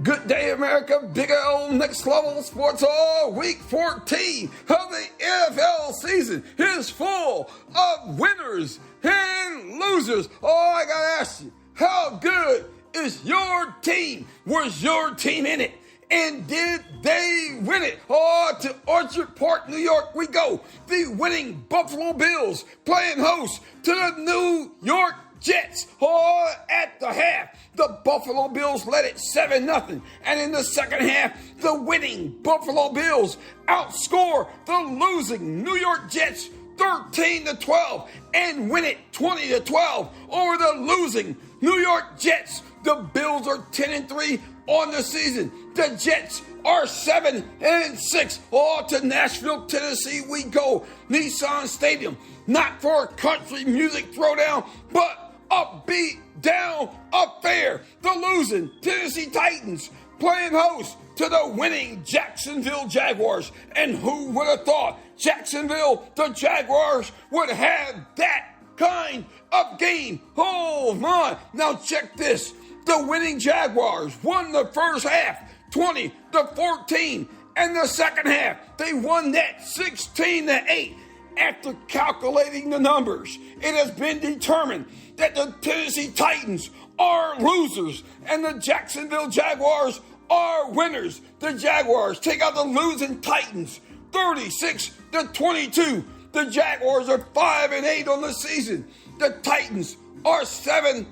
Good day, America. Big L Next Level Sports All Week 14 of the NFL season is full of winners and losers. Oh, I gotta ask you, how good is your team? Was your team in it? And did they win it? Oh, to Orchard Park, New York we go. The winning Buffalo Bills playing host to the New York Jets. Oh, at the half, the Buffalo Bills led it 7-0. And in the second half, the winning Buffalo Bills outscore the losing New York Jets 13-12 and win it 20-12 over the losing New York Jets. The Bills are 10-3 on the season. The Jets are 7-6. Oh, to Nashville, Tennessee we go. Nissan Stadium, not for a country music throwdown, but a beat down affair. The losing Tennessee Titans playing host to the winning Jacksonville Jaguars. And who would have thought Jacksonville, the Jaguars, would have that kind of game? Oh my. Now check this. The winning Jaguars won the first half 20-14. And the second half, they won that 16-8. After calculating the numbers, it has been determined that the Tennessee Titans are losers and the Jacksonville Jaguars are winners. The Jaguars take out the losing Titans 36-22. The Jaguars are 5-8 on the season. The Titans are 7-6.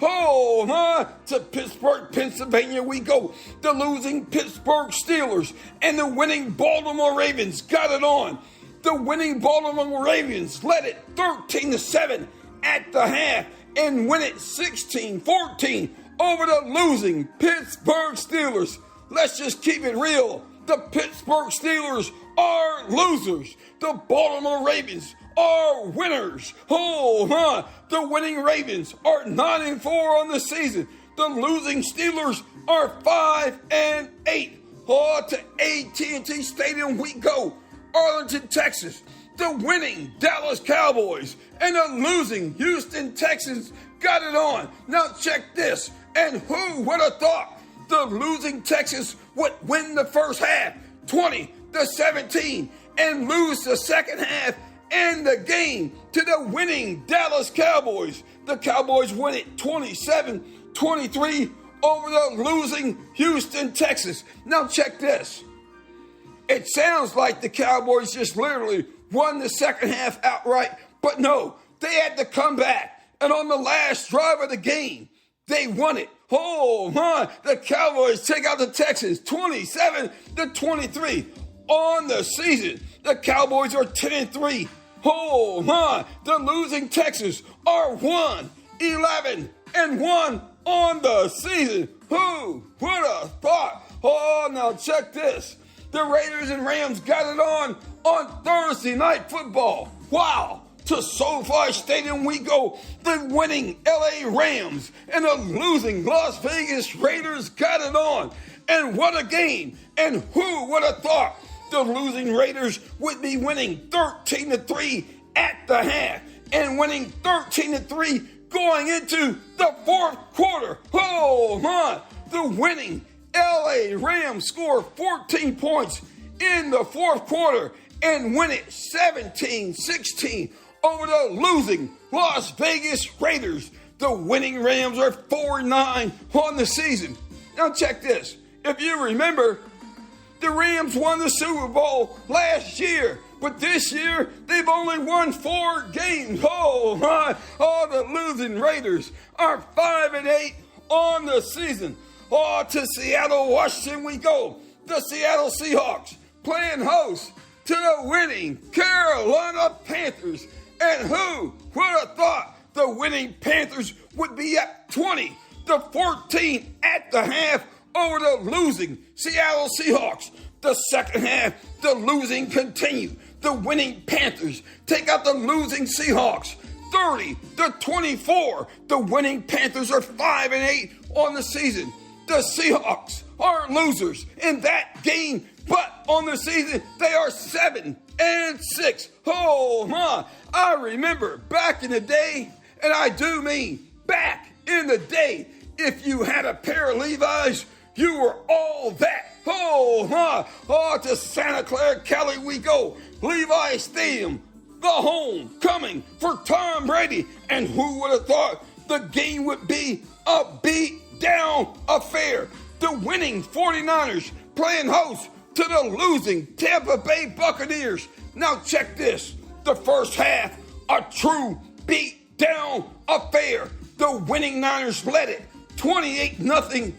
Oh, to Pittsburgh, Pennsylvania we go. The losing Pittsburgh Steelers and the winning Baltimore Ravens got it on. The winning Baltimore Ravens led it 13-7 at the half and win it 16-14 over the losing Pittsburgh Steelers. Let's just keep it real. The Pittsburgh Steelers are losers. The Baltimore Ravens are winners. The winning Ravens are 9-4 on the season. The losing Steelers are 5-8. Oh, to AT&T Stadium we go. Arlington, Texas. The winning Dallas Cowboys and the losing Houston Texans got it on. Now check this. And who would have thought the losing Texans would win the first half 20-17 and lose the second half and the game to the winning Dallas Cowboys. The Cowboys win it 27-23 over the losing Houston Texans. Now check this. It sounds like the Cowboys just literally won the second half outright, but no, they had to come back. And on the last drive of the game, they won it. Oh my, the Cowboys take out the Texans 27-23 on the season. The Cowboys are 10-3. Oh my, the losing Texans are 1-11-1 on the season. Who would have thought? Oh, now check this. The Raiders and Rams got it on Thursday Night Football. Wow. To SoFi Stadium we go. The winning LA Rams and the losing Las Vegas Raiders got it on. And what a game. And who would have thought the losing Raiders would be winning 13-3 at the half and winning 13-3 going into the fourth quarter. Oh my. The winning LA Rams score 14 points in the fourth quarter and win it 17-16 over the losing Las Vegas Raiders. The winning Rams are 4-9 on the season. Now check this. If you remember, the Rams won the Super Bowl last year, but this year they've only won 4 games. Oh my, the losing Raiders are 5-8 on the season. Oh, to Seattle, Washington we go. The Seattle Seahawks playing host to the winning Carolina Panthers. And who would have thought the winning Panthers would be up 20-14 at the half over the losing Seattle Seahawks? The second half, the losing continued. The winning Panthers take out the losing Seahawks 30-24. The winning Panthers are 5-8 on the season. The Seahawks are losers in that game, but on the season, they are 7-6. Oh my, I remember back in the day, and I do mean back in the day, If you had a pair of Levi's, you were all that. To Santa Clara, Cali we go. Levi's Stadium, the homecoming for Tom Brady. And who would have thought the game would be a beat-down affair? The winning 49ers playing host to the losing Tampa Bay Buccaneers. Now check this. The first half, a true beat-down affair. The winning Niners led it 28-0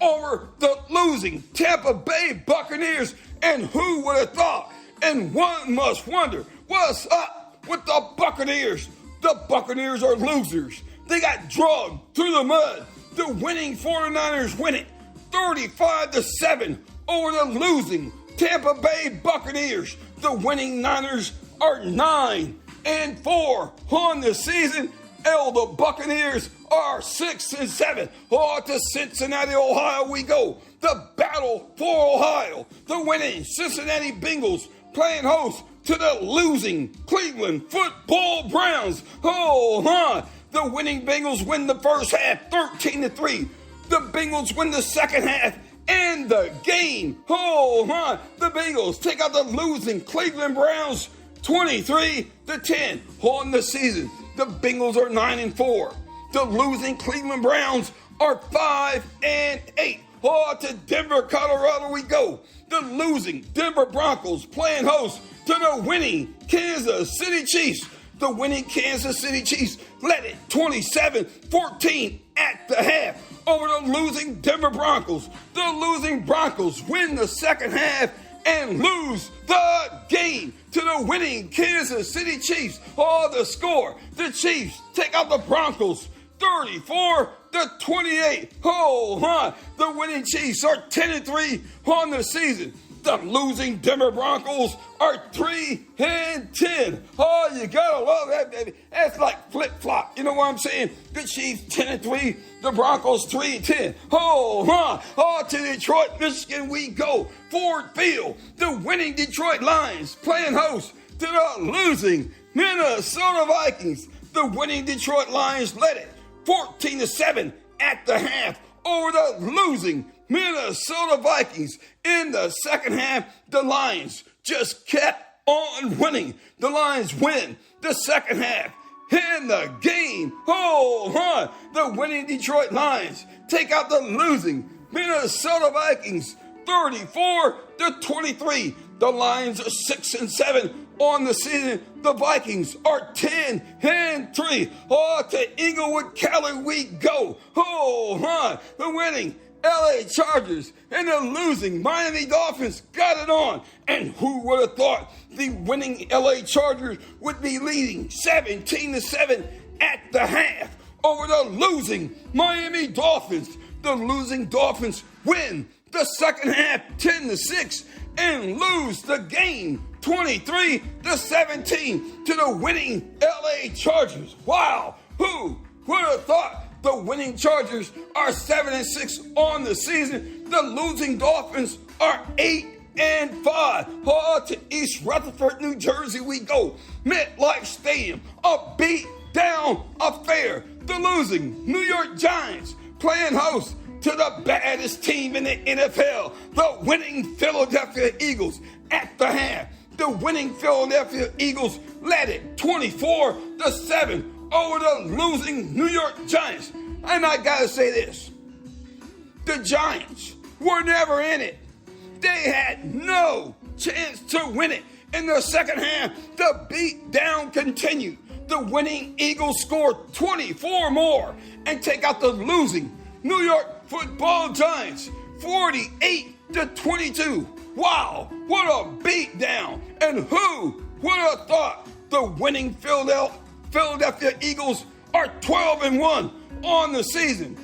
over the losing Tampa Bay Buccaneers. And who would have thought? And one must wonder, what's up with the Buccaneers? The Buccaneers are losers. They got drugged through the mud. The winning 49ers win it 35-7 over the losing Tampa Bay Buccaneers. The winning Niners are 9-4 on the season. The Buccaneers are 6-7. To Cincinnati, Ohio we go. The battle for Ohio. The winning Cincinnati Bengals playing host to the losing Cleveland Football Browns. The winning Bengals win the first half 13-3. The Bengals win the second half and the game. The Bengals take out the losing Cleveland Browns 23-10 on the season. The Bengals are 9-4. The losing Cleveland Browns are 5-8. To Denver, Colorado we go. The losing Denver Broncos playing host to the winning Kansas City Chiefs. The winning Kansas City Chiefs led it 27-14 at the half over the losing Denver Broncos. The losing Broncos win the second half and lose the game to the winning Kansas City Chiefs. The score, the Chiefs take out the Broncos 34-28. The winning Chiefs are 10-3 on the season. The losing Denver Broncos are 3-10. You gotta love that, baby. That's like flip-flop. You know what I'm saying? The Chiefs 10-3, the Broncos 3-10. To Detroit, Michigan we go. Ford Field, the winning Detroit Lions playing host to the losing Minnesota Vikings. The winning Detroit Lions led it 14-7 at the half over the losing Minnesota Vikings. In the second half, the Lions just kept on winning. The Lions win the second half. In the game, the winning Detroit Lions take out the losing Minnesota Vikings 34-23. The Lions are 6-7 on the season. The Vikings are 10-3. To Inglewood, Cali we go. The winning LA Chargers and the losing Miami Dolphins got it on. And who would have thought the winning LA Chargers would be leading 17-7 at the half over the losing Miami Dolphins. The losing Dolphins win the second half 10-6 and lose the game 23-17 to the winning LA Chargers. Wow, who would have thought? The winning Chargers are 7-6 on the season. The losing Dolphins are 8-5. To East Rutherford, New Jersey we go. MetLife Stadium, a beat-down affair. The losing New York Giants playing host to the baddest team in the NFL, the winning Philadelphia Eagles at the half. The winning Philadelphia Eagles led it 24-7 over the losing New York Giants. And I gotta say this, the Giants were never in it. They had no chance to win it. In the second half, the beatdown continued. The winning Eagles scored 24 more and take out the losing New York Football Giants 48-22. Wow, what a beatdown. And who would have thought the winning Philadelphia Eagles are 12-1 on the season?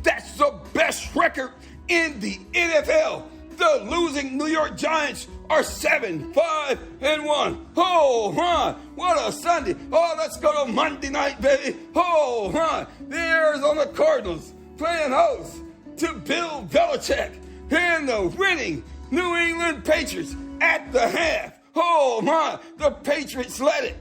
That's the best record in the NFL. The losing New York Giants are 7-5-1. What a Sunday. Let's go to Monday night, baby. The Arizona Cardinals playing host to Bill Belichick and the winning New England Patriots at the half. The Patriots led it.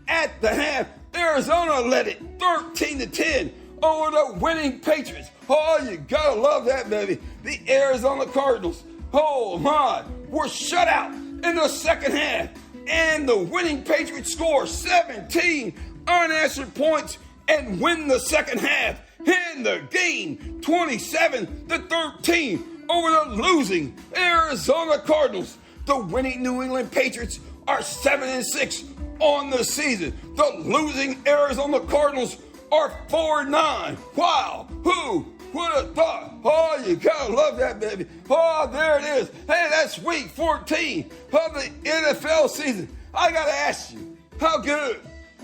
At the half, Arizona led it 13-10 over the winning Patriots. Oh, you gotta love that, baby. The Arizona Cardinals, oh my, were shut out in the second half. And the winning Patriots score 17 unanswered points and win the second half in the game 27-13 over the losing Arizona Cardinals. The winning New England Patriots are 7-6 on the season. The losing Arizona Cardinals are 4-9. Wow, who would have thought? Oh, you gotta love that, baby. Oh, there it is. Hey, that's week 14 of the NFL season. I gotta ask you, how good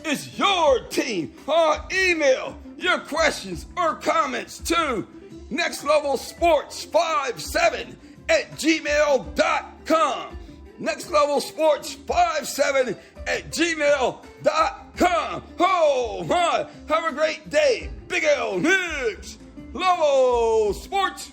is your team? Email your questions or comments to nextlevelsports57@gmail.com. nextlevelsports57@gmail.com. Oh my, have a great day. Big L Next Level Sports.